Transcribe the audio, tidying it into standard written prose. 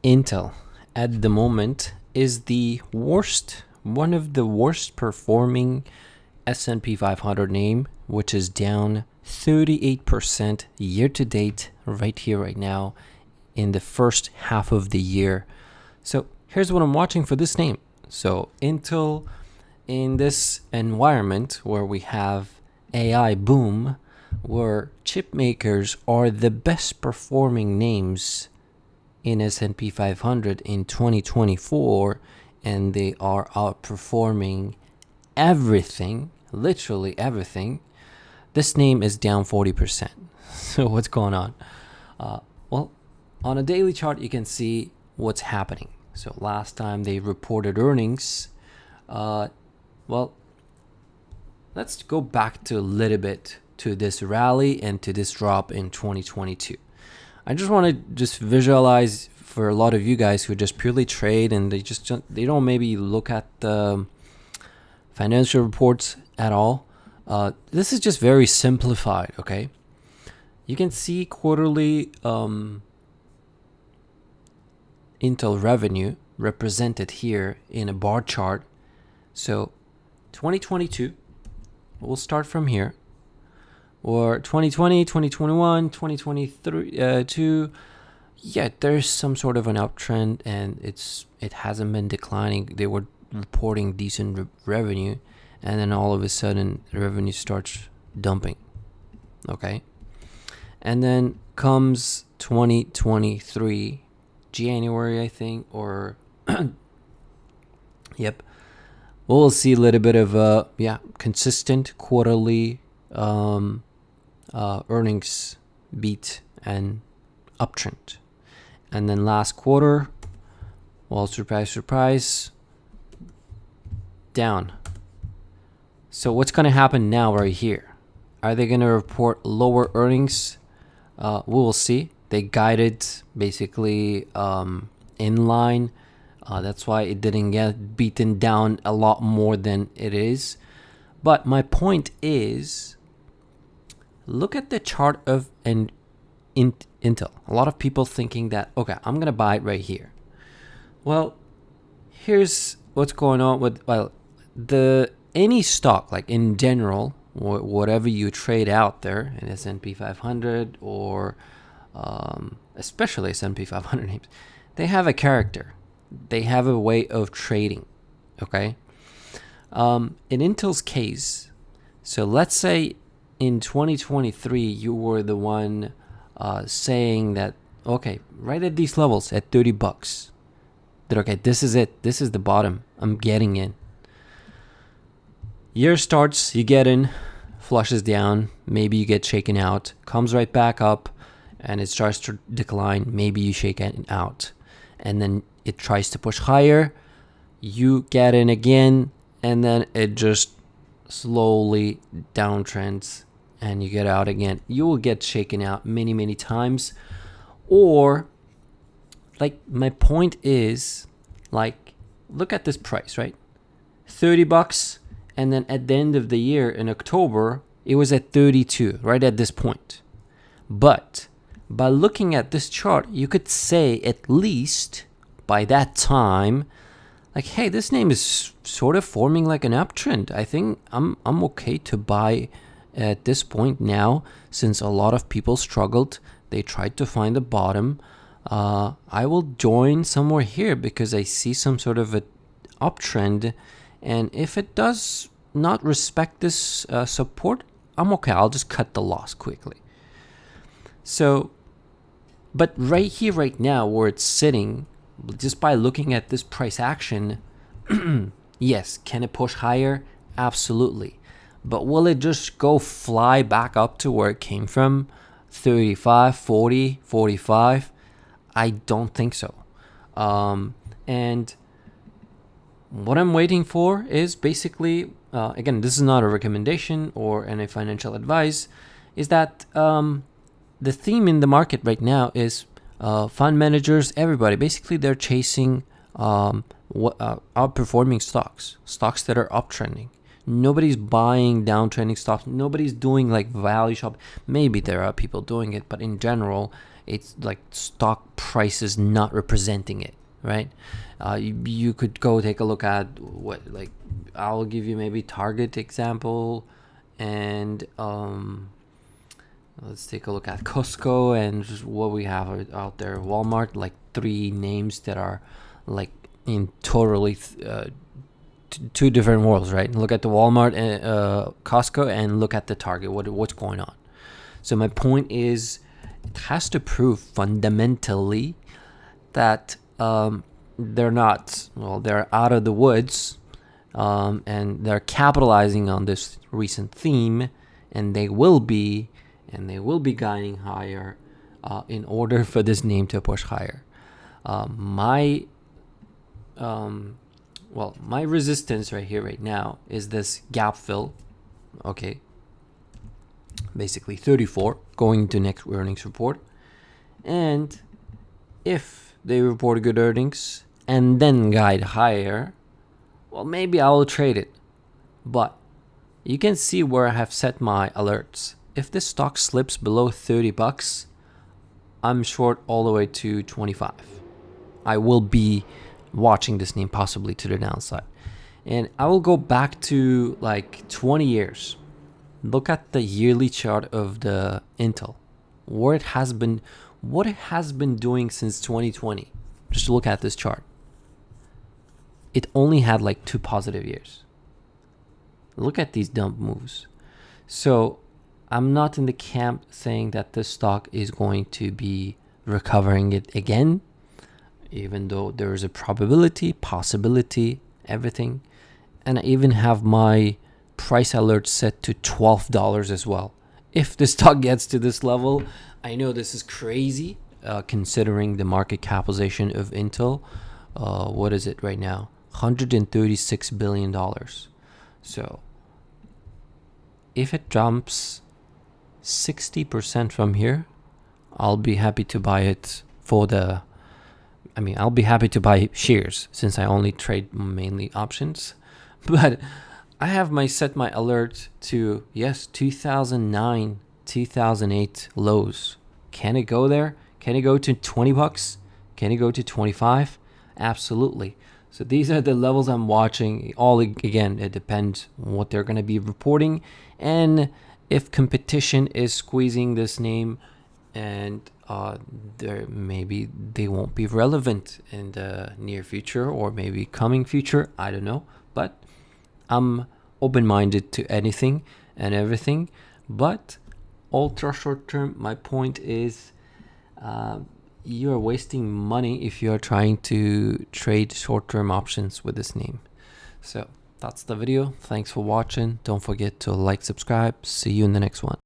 Intel at the moment is one of the worst performing S&P 500 name, which is down 38% year to date right here, right now in the first half of the year. So here's what I'm watching for this name. So Intel, in this environment where we have AI boom, where chip makers are the best performing names in S&P 500 in 2024, and they are outperforming everything, literally everything. This name is down 40%. So what's going on? Well, on a daily chart, you can see what's happening. So last time they reported earnings, well, let's go back to a little bit to this rally and to this drop in 2022. I just want to just visualize for a lot of you guys who just purely trade and they don't maybe look at the financial reports at all. This is just very simplified, okay? You can see quarterly Intel revenue represented here in a bar chart. So 2022, we'll start from here, or 2020, 2021, 2023, yeah, there's some sort of an uptrend, and it hasn't been declining. They were reporting decent revenue, and then all of a sudden the revenue starts dumping, okay? And then comes 2023 January, I think, or yep, we'll see a little bit of consistent quarterly earnings beat and uptrend. And then last quarter, well, surprise, down. So what's going to happen now right here? Are they going to report lower earnings? We will see. They guided basically in line. That's why it didn't get beaten down a lot more than it is. But my point is, look at the chart of Intel. A lot of people thinking that, okay, I'm going to buy it right here. Well, here's what's going on with, any stock, like in general, whatever you trade out there in S&P 500 or especially S&P 500 names, they have a character. They have a way of trading, okay? In Intel's case, so let's say in 2023, you were the one saying that, okay, right at these levels, at $30, that, okay, this is it. This is the bottom. I'm getting in. Year starts, you get in, flushes down, maybe you get shaken out, comes right back up, and it starts to decline. Maybe you shake it out, and then it tries to push higher. You get in again, and then it just slowly downtrends, and you get out again. You will get shaken out many times. Or, like, my point is, like, look at this price, right? $30, and then at the end of the year in October, it was at 32, right at this point. But by looking at this chart, you could say at least by that time, like, hey, this name is sort of forming like an uptrend. I think I'm okay to buy at this point now, since a lot of people struggled. They tried to find the bottom. I will join somewhere here because I see some sort of a uptrend, and if it does not respect this support, I'm okay. I'll just cut the loss quickly. So, but right here, right now, where it's sitting, just by looking at this price action, yes, can it push higher? Absolutely. But will it just go fly back up to where it came from? 35, 40, 45? I don't think so. And what I'm waiting for is basically, again, this is not a recommendation or any financial advice, is that the theme in the market right now is fund managers, everybody, basically they're chasing outperforming stocks that are uptrending. Nobody's buying downtrending stocks. Nobody's doing like value shop. Maybe there are people doing it, but in general, it's like stock price is not representing it, right? You could go take a look at what, like, I'll give you maybe Target example, and let's take a look at Costco and just what we have out there. Walmart, like 3 names that are like in totally two different worlds, right? Look at the Walmart and Costco, and look at the Target. What's going on? So my point is, it has to prove fundamentally that they're not, well, they're out of the woods, and they're capitalizing on this recent theme, and they will be guiding higher in order for this name to push higher. My resistance right here, right now, is this gap fill. Okay, basically 34 going to next earnings report, and if they report good earnings and then guide higher, well, maybe I will trade it. But you can see where I have set my alerts. If this stock slips below $30, I'm short all the way to 25. I will be watching this name possibly to the downside. And I will go back to like 20 years. Look at the yearly chart of the Intel, what it has been doing since 2020. Just look at this chart. It only had like 2 positive years. Look at these dump moves. So I'm not in the camp saying that this stock is going to be recovering it again, even though there is a probability, possibility, everything. And I even have my price alert set to $12 as well. If the stock gets to this level, I know this is crazy, considering the market capitalization of Intel. What is it right now? $136 billion. So if it jumps 60% from here, I'll be happy to buy it I'll be happy to buy shares, since I only trade mainly options. But I have set my alert to, yes, 2009, 2008 lows. Can it go there? Can it go to $20? Can it go to 25? Absolutely. So these are the levels I'm watching. All, again, it depends on what they're going to be reporting, and if competition is squeezing this name, and maybe they won't be relevant in the near future, or maybe coming future. I don't know, but I'm open-minded to anything and everything. But ultra short term, my point is, you are wasting money if you are trying to trade short-term options with this name. So that's the video. Thanks for watching. Don't forget to like, subscribe. See you in the next one.